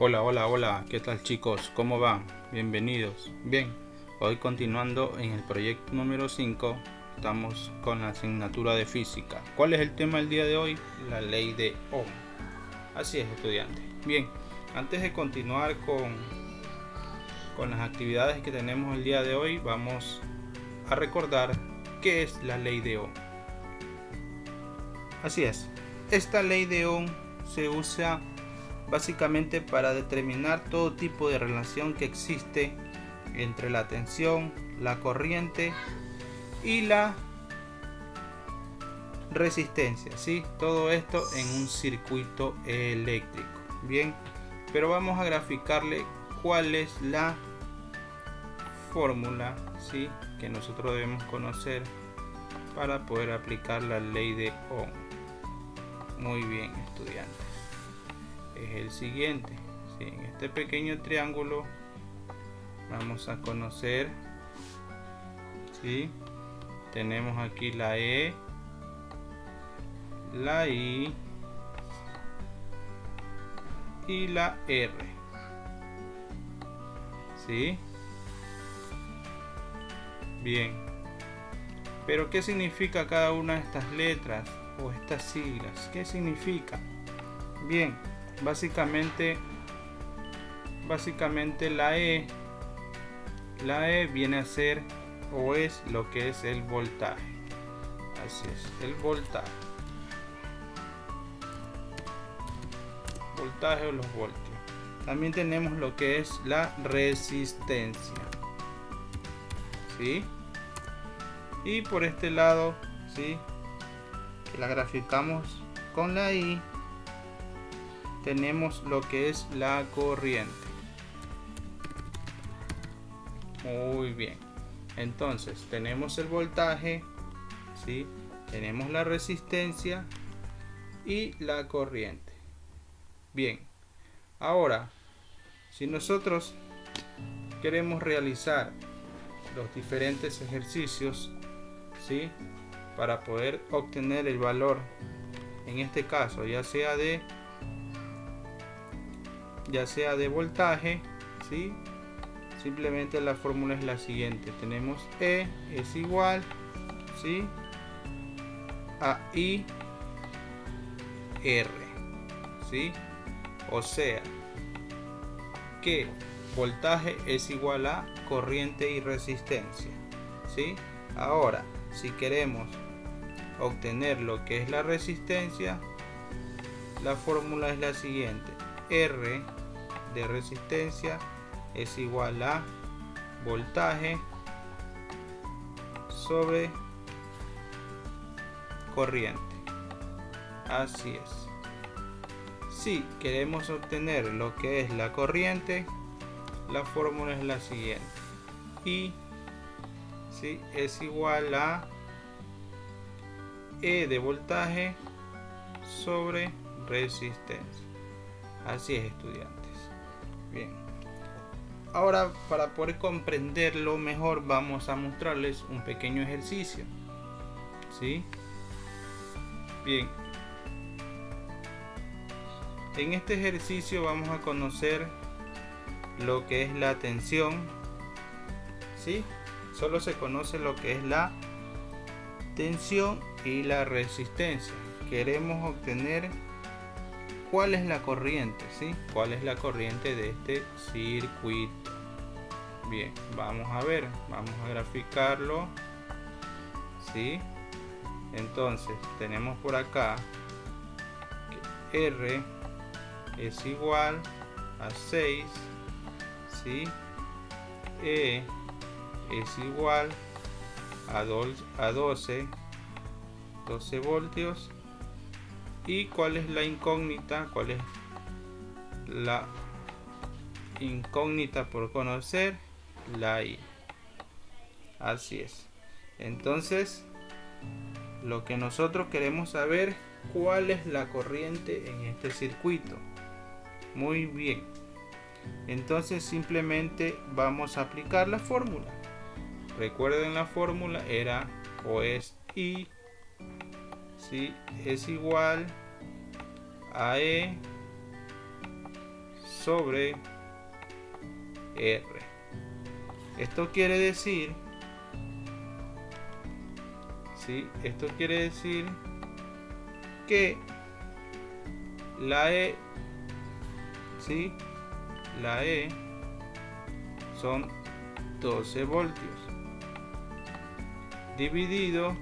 Hola, hola, hola, ¿qué tal chicos? ¿Cómo van? Bienvenidos. Bien, hoy continuando en el proyecto número 5, estamos con la asignatura de física. ¿Cuál es el tema del día de hoy? La ley de Ohm. Así es, estudiantes. Bien, antes de continuar con las actividades que tenemos el día de hoy, vamos a recordar qué es la ley de Ohm. Así es, esta ley de Ohm se usa básicamente para determinar todo tipo de relación que existe entre la tensión, la corriente y la resistencia, ¿sí? Todo esto en un circuito eléctrico. Bien, pero vamos a graficarle cuál es la fórmula, ¿sí?, que nosotros debemos conocer para poder aplicar la ley de Ohm. Muy bien, estudiantes. Es el siguiente, ¿sí? En este pequeño triángulo vamos a conocer, ¿sí?, tenemos aquí la E, la I y la R, ¿sí? Bien, pero ¿qué significa cada una de estas letras o estas siglas? ¿Qué significa? Bien, básicamente la E viene a ser o es lo que es el voltaje. Así es, el voltaje o los voltios. También tenemos lo que es la resistencia, ¿sí? Y por este lado, ¿sí?, que la graficamos con la I, tenemos lo que es la corriente. Muy bien, entonces tenemos el voltaje, ¿sí?, tenemos la resistencia y la corriente. Bien, ahora si nosotros queremos realizar los diferentes ejercicios, ¿sí?, para poder obtener el valor, en este caso ya sea de voltaje, ¿sí?, simplemente la fórmula es la siguiente. Tenemos E es igual, ¿sí?, a I R, ¿sí? O sea que voltaje es igual a corriente y resistencia, ¿sí? Ahora, si queremos obtener lo que es la resistencia, la fórmula es la siguiente. R de resistencia es igual a voltaje sobre corriente. Así es. Si queremos obtener lo que es la corriente, la fórmula es la siguiente. I, ¿sí?, es igual a E de voltaje sobre resistencia. Así es, estudiantes. Bien. Ahora, para poder comprenderlo mejor, vamos a mostrarles un pequeño ejercicio, ¿sí? Bien. En este ejercicio vamos a conocer lo que es la tensión, ¿sí? Solo se conoce lo que es la tensión y la resistencia. Queremos obtener cuál es la corriente, ¿sí? ¿Cuál es la corriente de este circuito? Bien, vamos a ver, vamos a graficarlo, ¿sí? Entonces, tenemos por acá que R es igual a 6, ¿sí? E es igual a 12 voltios. ¿Y cuál es la incógnita? ¿Cuál es la incógnita por conocer? La I. Así es. Entonces, lo que nosotros queremos saber, ¿cuál es la corriente en este circuito? Muy bien. Entonces simplemente vamos a aplicar la fórmula. Recuerden, la fórmula era o es I, ¿sí?, es igual a E sobre R. Esto quiere decir, ¿sí? Esto quiere decir que la E, ¿sí? La E son 12 voltios dividido,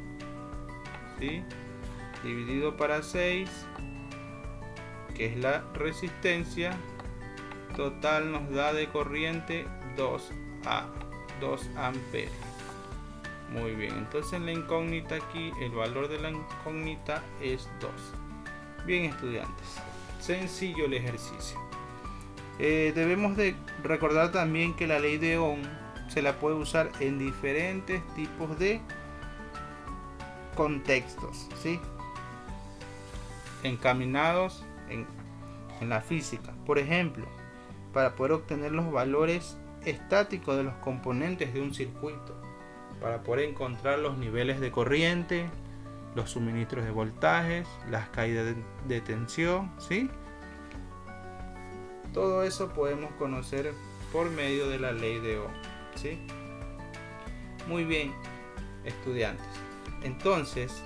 ¿sí? Dividido para 6, que es la resistencia total, nos da de corriente 2 amperios. Muy bien, entonces la incógnita aquí, el valor de la incógnita es 2. Bien, estudiantes, sencillo el ejercicio. Debemos de recordar también que la ley de Ohm se la puede usar en diferentes tipos de contextos, ¿sí? Encaminados en la física. Por ejemplo, para poder obtener los valores estáticos de los componentes de un circuito, para poder encontrar los niveles de corriente, los suministros de voltajes, las caídas de tensión, ¿sí? Todo eso podemos conocer por medio de la ley de Ohm, ¿sí? Muy bien, estudiantes. Entonces,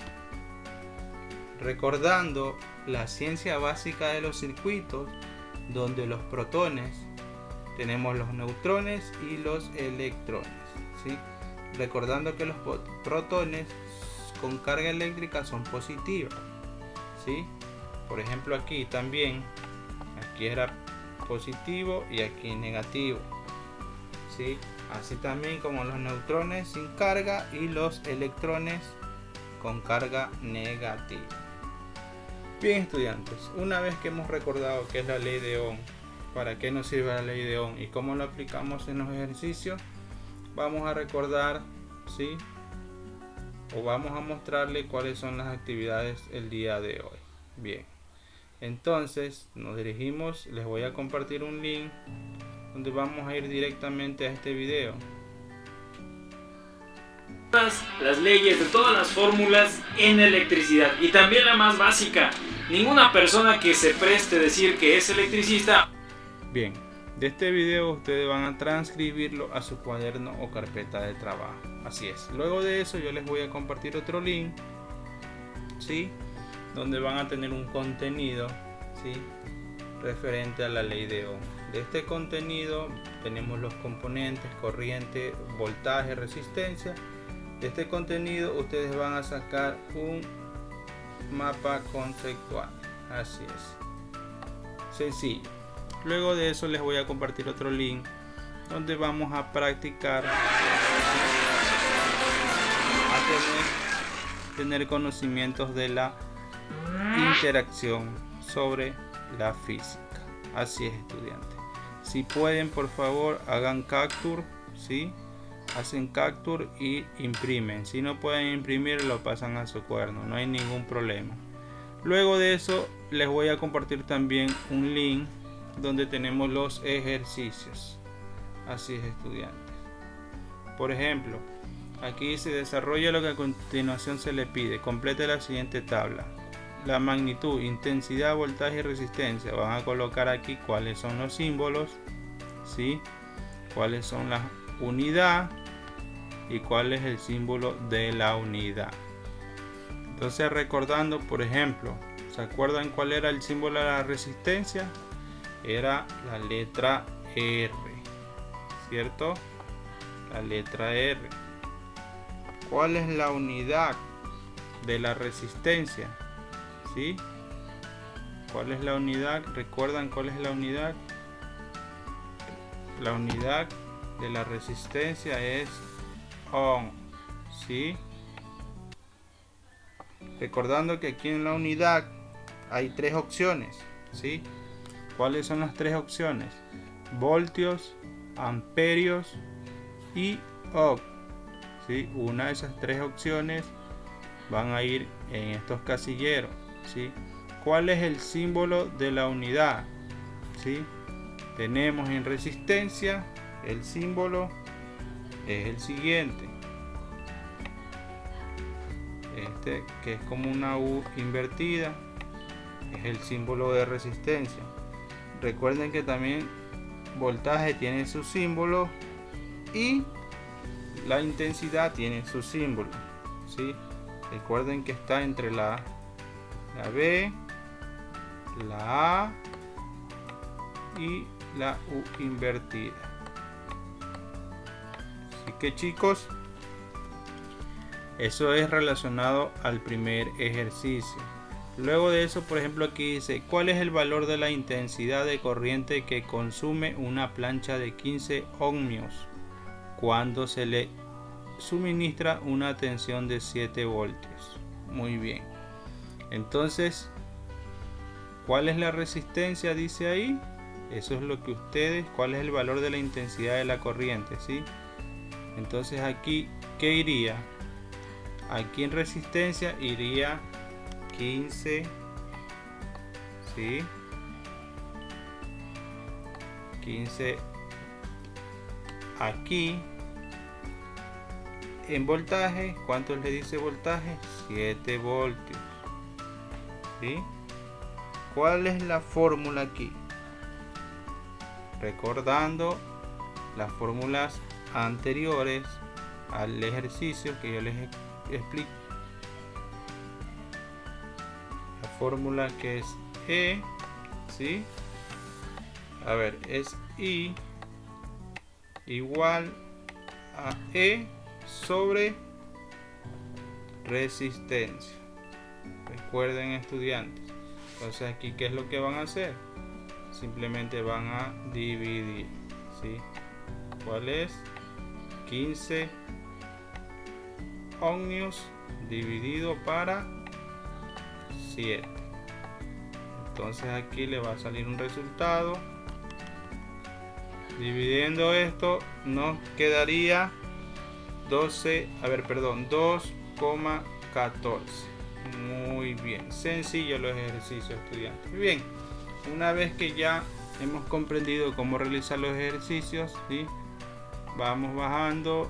recordando la ciencia básica de los circuitos, donde los protones, tenemos los neutrones y los electrones, ¿sí? Recordando que los protones con carga eléctrica son positivas, ¿sí? Por ejemplo, aquí también, aquí era positivo y aquí negativo, ¿sí? Así también como los neutrones sin carga y los electrones con carga negativa. Bien, estudiantes, una vez que hemos recordado qué es la ley de Ohm, para qué nos sirve la ley de Ohm y cómo lo aplicamos en los ejercicios, vamos a recordar, ¿sí? O vamos a mostrarle cuáles son las actividades el día de hoy. Bien, entonces nos dirigimos, les voy a compartir un link donde vamos a ir directamente a este video. Las leyes de todas las fórmulas en electricidad, y también la más básica: ninguna persona que se preste a decir que es electricista. Bien, de este video ustedes van a transcribirlo a su cuaderno o carpeta de trabajo. Así es. Luego de eso yo les voy a compartir otro link, ¿sí? Donde van a tener un contenido, ¿sí? Referente a la ley de Ohm. De este contenido tenemos los componentes, corriente, voltaje, resistencia. De este contenido ustedes van a sacar un mapa conceptual. Así es. Sencillo. Luego de eso les voy a compartir otro link donde vamos a practicar a tener conocimientos de la interacción sobre la física. Así es, estudiantes. Si pueden, por favor, hagan capture, ¿sí? Hacen capture y imprimen. Si no pueden imprimir, lo pasan a su cuaderno, no hay ningún problema. Luego de eso les voy a compartir también un link donde tenemos los ejercicios. Así es, estudiantes. Por ejemplo, aquí se desarrolla lo que a continuación se le pide. Complete la siguiente tabla. La magnitud, intensidad, voltaje y resistencia. Van a colocar aquí cuáles son los símbolos, ¿sí? Cuáles son las unidades y cuál es el símbolo de la unidad. Entonces, recordando, por ejemplo, ¿se acuerdan cuál era el símbolo de la resistencia? Era la letra R, ¿cierto? La letra R. ¿Cuál es la unidad de la resistencia? ¿Sí? ¿Cuál es la unidad? ¿Recuerdan cuál es la unidad? La unidad de la resistencia es ohm, ¿sí? Recordando que aquí en la unidad hay tres opciones, ¿sí? ¿Cuáles son las tres opciones? Voltios, amperios y ohm, ¿sí? Una de esas tres opciones van a ir en estos casilleros, ¿sí? ¿Cuál es el símbolo de la unidad? ¿Sí? Tenemos en resistencia, el símbolo es el siguiente, este que es como una U invertida, es el símbolo de resistencia. Recuerden que también voltaje tiene su símbolo y la intensidad tiene su símbolo, ¿sí? Recuerden que está entre la B, la A y la U invertida. Así que chicos, eso es relacionado al primer ejercicio. Luego de eso, por ejemplo, aquí dice, ¿cuál es el valor de la intensidad de corriente que consume una plancha de 15 ohmios cuando se le suministra una tensión de 7 voltios? Muy bien. Entonces, ¿cuál es la resistencia? Dice ahí. Eso es lo que ustedes, ¿cuál es el valor de la intensidad de la corriente? ¿Sí? Entonces aquí, ¿qué iría? Aquí en resistencia iría 15, ¿sí? 15 aquí. En voltaje, ¿cuánto le dice voltaje? 7 voltios, ¿sí? ¿Cuál es la fórmula aquí? Recordando las fórmulas anteriores al ejercicio que yo les explico. La fórmula que es E, ¿sí? A ver, es I igual a E sobre resistencia. Recuerden, estudiantes. Entonces aquí, ¿qué es lo que van a hacer? Simplemente van a dividir, ¿sí? ¿Cuál es? 15 ohmios dividido para 7. Entonces aquí le va a salir un resultado. Dividiendo esto nos quedaría 2,14. Muy bien, sencillo los ejercicios, estudiantes. Muy bien, una vez que ya hemos comprendido cómo realizar los ejercicios, ¿sí? Vamos bajando,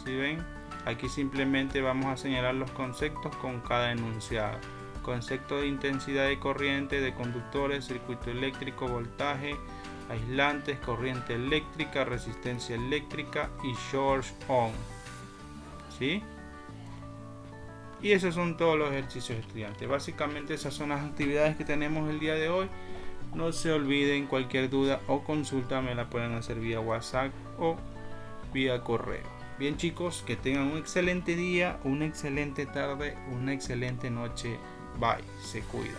¿sí ven? Aquí simplemente vamos a señalar los conceptos con cada enunciado. Concepto de intensidad de corriente, de conductores, circuito eléctrico, voltaje, aislantes, corriente eléctrica, resistencia eléctrica y George Ohm, ¿sí? Y esos son todos los ejercicios, estudiantes. Básicamente esas son las actividades que tenemos el día de hoy. No se olviden, cualquier duda o consulta me la pueden hacer vía WhatsApp o vía correo. Bien chicos, que tengan un excelente día, una excelente tarde, una excelente noche. Bye, se cuidan.